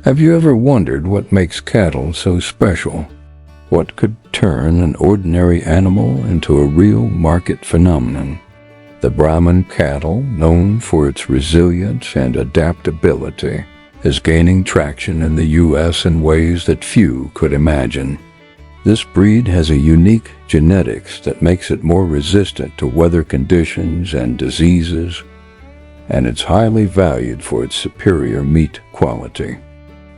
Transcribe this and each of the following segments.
Have you ever wondered what makes cattle so special? What could turn an ordinary animal into a real market phenomenon? The Brahman cattle, known for its resilience and adaptability, is gaining traction in the U.S. in ways that few could imagine. This breed has a unique genetics that makes it more resistant to weather conditions and diseases, and it's highly valued for its superior meat quality.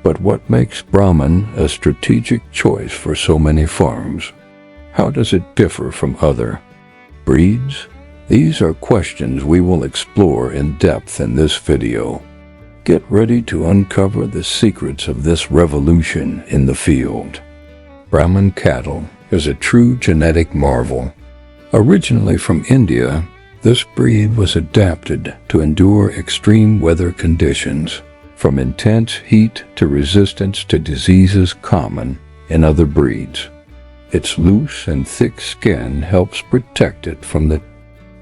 But what makes Brahman a strategic choice for so many farms? How does it differ from other breeds? These are questions we will explore in depth in this video. Get ready to uncover the secrets of this revolution in the field. Brahman cattle is a true genetic marvel. Originally from India, this breed was adapted to endure extreme weather conditions, from intense heat to resistance to diseases common in other breeds. Its loose and thick skin helps protect it from the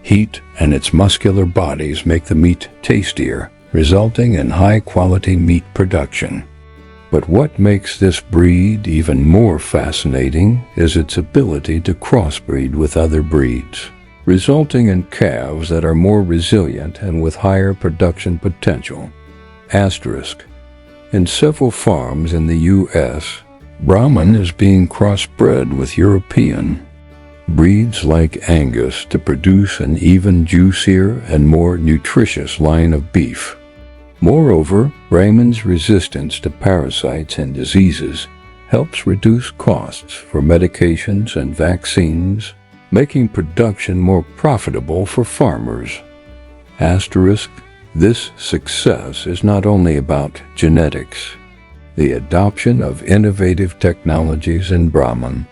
heat, and its muscular bodies make the meat tastier, resulting in high-quality meat production. But what makes this breed even more fascinating is its ability to crossbreed with other breeds, resulting in calves that are more resilient and with higher production potential. Asterisk. In several farms in the U.S., Brahman is being crossbred with European breeds like Angus to produce an even juicier and more nutritious line of beef. Moreover, Brahman's resistance to parasites and diseases helps reduce costs for medications and vaccines, making production more profitable for farmers. Asterisk. This success is not only about genetics. The adoption of innovative technologies in Brahman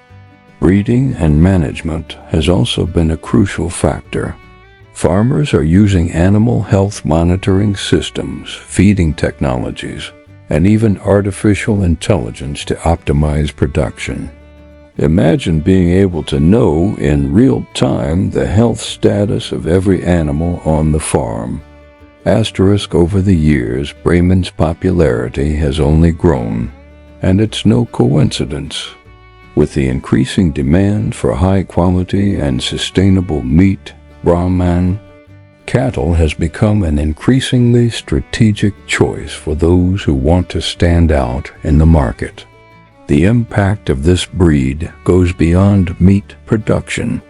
breeding and management has also been a crucial factor. Farmers are using animal health monitoring systems, feeding technologies, and even artificial intelligence to optimize production. Imagine being able to know in real time the health status of every animal on the farm. Asterisk. Over the years, Brahman's popularity has only grown, and it's no coincidence. With the increasing demand for high-quality and sustainable meat, Brahman cattle has become an increasingly strategic choice for those who want to stand out in the market. The impact of this breed goes beyond meat production.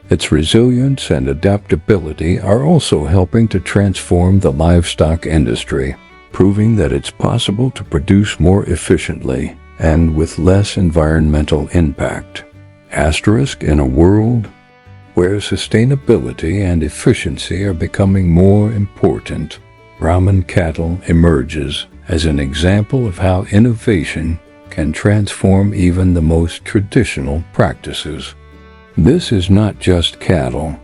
Its resilience and adaptability are also helping to transform the livestock industry, proving that it's possible to produce more efficiently and with less environmental impact. Asterisk. In a world where sustainability and efficiency are becoming more important, Brahman cattle emerges as an example of how innovation can transform even the most traditional practices. This is not just cattle.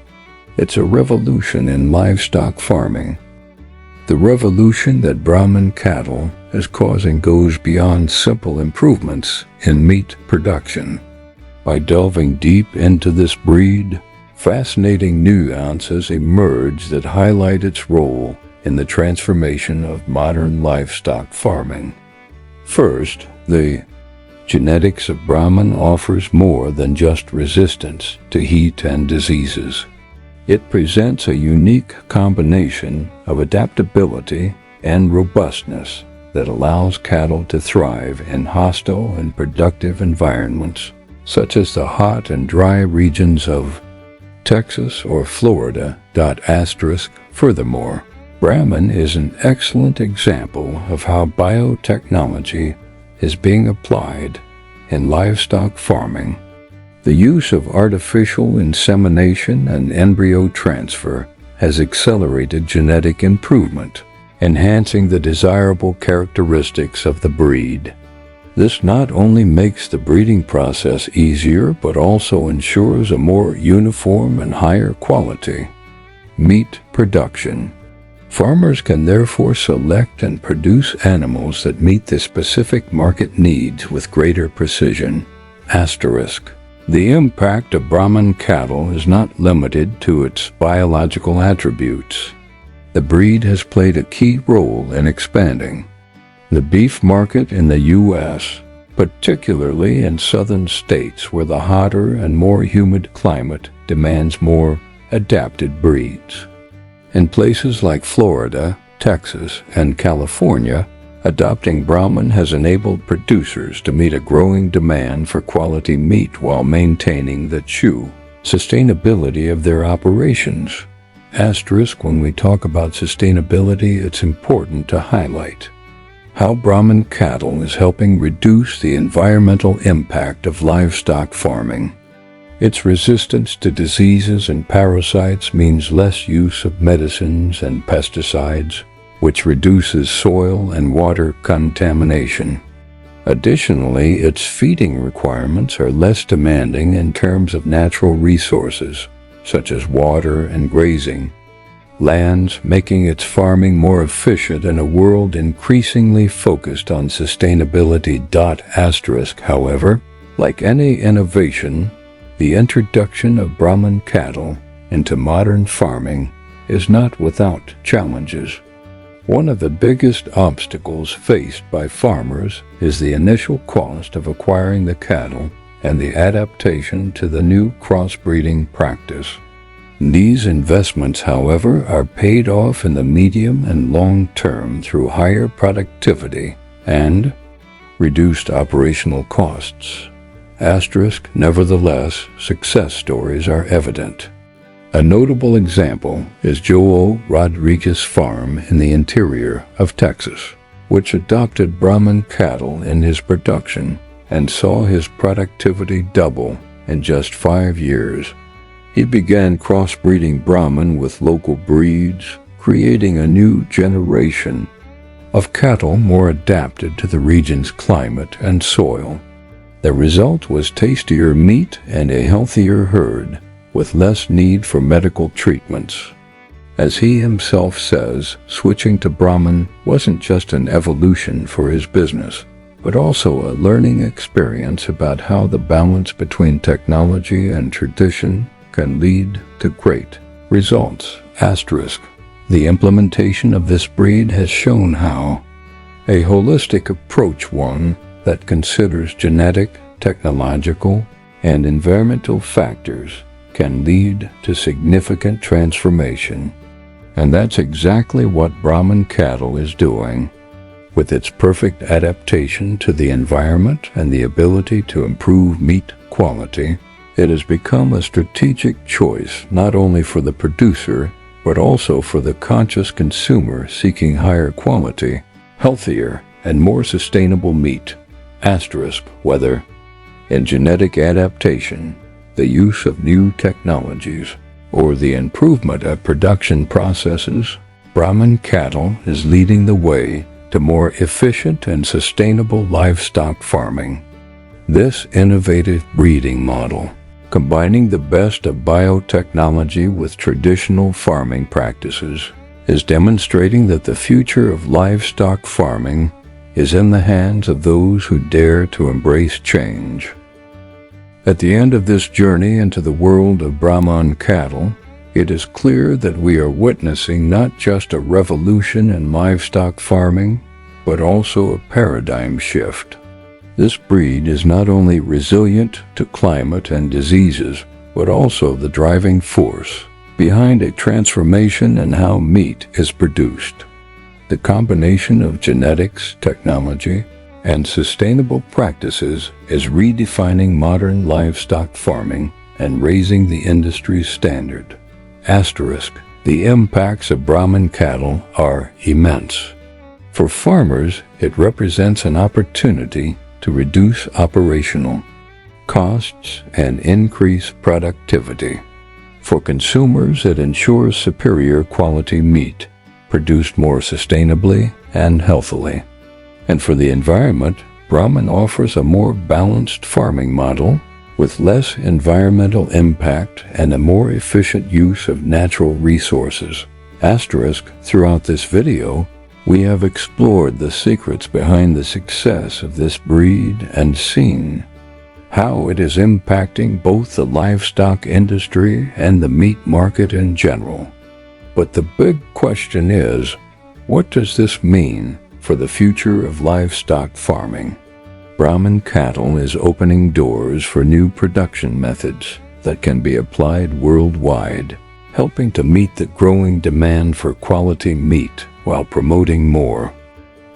It's a revolution in livestock farming. The revolution that Brahman cattle is causing goes beyond simple improvements in meat production. By delving deep into this breed, fascinating nuances emerge that highlight its role in the transformation of modern livestock farming. First, the genetics of Brahman offers more than just resistance to heat and diseases. It presents a unique combination of adaptability and robustness that allows cattle to thrive in hostile and productive environments, such as the hot and dry regions of Texas or Florida. Asterisk. Furthermore, Brahman is an excellent example of how biotechnology is being applied in livestock farming. The use of artificial insemination and embryo transfer has accelerated genetic improvement, enhancing the desirable characteristics of the breed. This not only makes the breeding process easier, but also ensures a more uniform and higher quality meat production. Farmers can therefore select and produce animals that meet the specific market needs with greater precision. Asterisk. The impact of Brahman cattle is not limited to its biological attributes. The breed has played a key role in expanding The beef market in the U.S., particularly in southern states where the hotter and more humid climate demands more adapted breeds. In places like Florida, Texas, and California, adopting Brahman has enabled producers to meet a growing demand for quality meat while maintaining the true sustainability of their operations. Asterisk, when we talk about sustainability, it's important to highlight how Brahman cattle is helping reduce the environmental impact of livestock farming. Its resistance to diseases and parasites means less use of medicines and pesticides, which reduces soil and water contamination. Additionally, its feeding requirements are less demanding in terms of natural resources, such as water and grazing lands, making its farming more efficient in a world increasingly focused on sustainability. Asterisk, however, like any innovation, the introduction of Brahman cattle into modern farming is not without challenges. One of the biggest obstacles faced by farmers is the initial cost of acquiring the cattle and the adaptation to the new crossbreeding practice. These investments, however, are paid off in the medium and long term through higher productivity and reduced operational costs. Asterisk, nevertheless, success stories are evident. A notable example is Joe Rodriguez Farm in the interior of Texas, which adopted Brahman cattle in his production and saw his productivity double in just 5 years. He began crossbreeding Brahman with local breeds, creating a new generation of cattle more adapted to the region's climate and soil. The result was tastier meat and a healthier herd, with less need for medical treatments. As he himself says, switching to Brahman wasn't just an evolution for his business, but also a learning experience about how the balance between technology and tradition can lead to great results. Asterisk, the implementation of this breed has shown how a holistic approach, one that considers genetic, technological, and environmental factors, can lead to significant transformation. And that's exactly what Brahman cattle is doing. With its perfect adaptation to the environment and the ability to improve meat quality, it has become a strategic choice not only for the producer, but also for the conscious consumer seeking higher quality, healthier, and more sustainable meat. Asterisk, whether in genetic adaptation, the use of new technologies, or the improvement of production processes, Brahman cattle is leading the way to more efficient and sustainable livestock farming. This innovative breeding model, combining the best of biotechnology with traditional farming practices, is demonstrating that the future of livestock farming is in the hands of those who dare to embrace change. At the end of this journey into the world of Brahman cattle, it is clear that we are witnessing not just a revolution in livestock farming, but also a paradigm shift. This breed is not only resilient to climate and diseases, but also the driving force behind a transformation in how meat is produced. The combination of genetics, technology, and sustainable practices is redefining modern livestock farming and raising the industry's standard. Asterisk, the impacts of Brahman cattle are immense. For farmers, it represents an opportunity to reduce operational costs and increase productivity. For consumers, it ensures superior quality meat, produced more sustainably and healthily. And for the environment, Brahman offers a more balanced farming model with less environmental impact and a more efficient use of natural resources. Asterisk, throughout this video, we have explored the secrets behind the success of this breed and seen how it is impacting both the livestock industry and the meat market in general. But the big question is, what does this mean for the future of livestock farming. Brahman cattle is opening doors for new production methods that can be applied worldwide, helping to meet the growing demand for quality meat while promoting more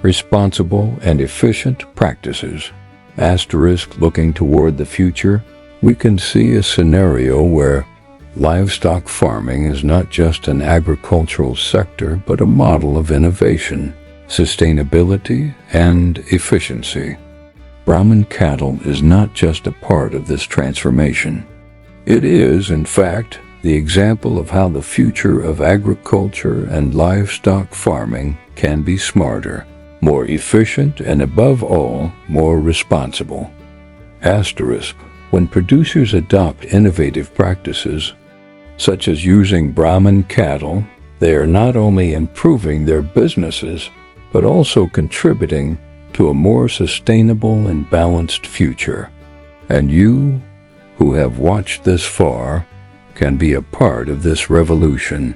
responsible and efficient practices. Looking toward the future, we can see a scenario where livestock farming is not just an agricultural sector, but a model of innovation, sustainability, and efficiency. Brahman cattle is not just a part of this transformation. It is, in fact, the example of how the future of agriculture and livestock farming can be smarter, more efficient, and above all, more responsible. When producers adopt innovative practices, such as using Brahman cattle, they are not only improving their businesses, but also contributing to a more sustainable and balanced future. And you, who have watched this far, can be a part of this revolution.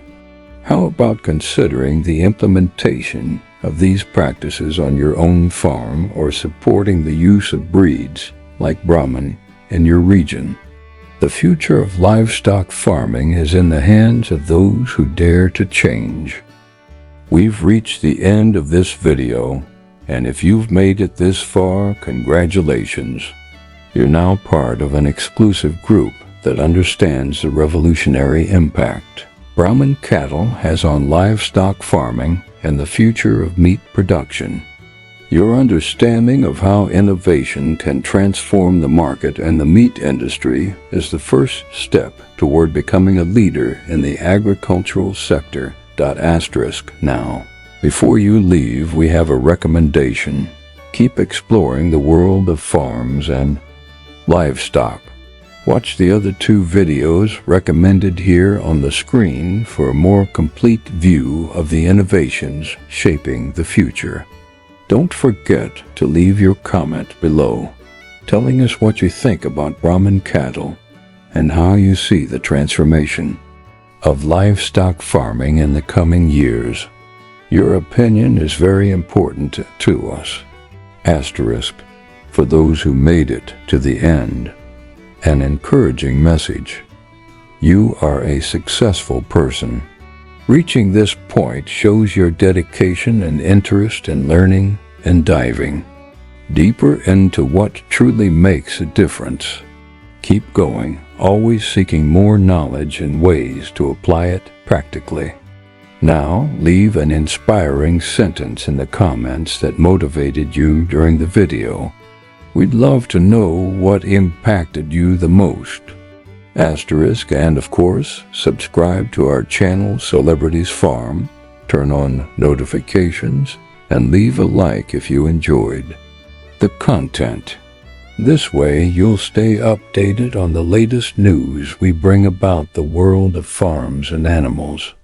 How about considering the implementation of these practices on your own farm, or supporting the use of breeds like Brahman in your region? The future of livestock farming is in the hands of those who dare to change. We've reached the end of this video, and if you've made it this far, congratulations. You're now part of an exclusive group that understands the revolutionary impact Brahman cattle has on livestock farming and the future of meat production. Your understanding of how innovation can transform the market and the meat industry is the first step toward becoming a leader in the agricultural sector. Now, before you leave, we have a recommendation. Keep exploring the world of farms and livestock. Watch the other 2 videos recommended here on the screen for a more complete view of the innovations shaping the future. Don't forget to leave your comment below, telling us what you think about Brahman cattle and how you see the transformation of livestock farming in the coming years. Your opinion is very important to us. For those who made it to the end, an encouraging message. You are a successful person. Reaching this point shows your dedication and interest in learning and diving deeper into what truly makes a difference. Keep going, always seeking more knowledge and ways to apply it practically. Now, leave an inspiring sentence in the comments that motivated you during the video. We'd love to know what impacted you the most. And of course, subscribe to our channel Celebrities Farm, turn on notifications, and leave a like if you enjoyed the content. This way you'll stay updated on the latest news we bring about the world of farms and animals.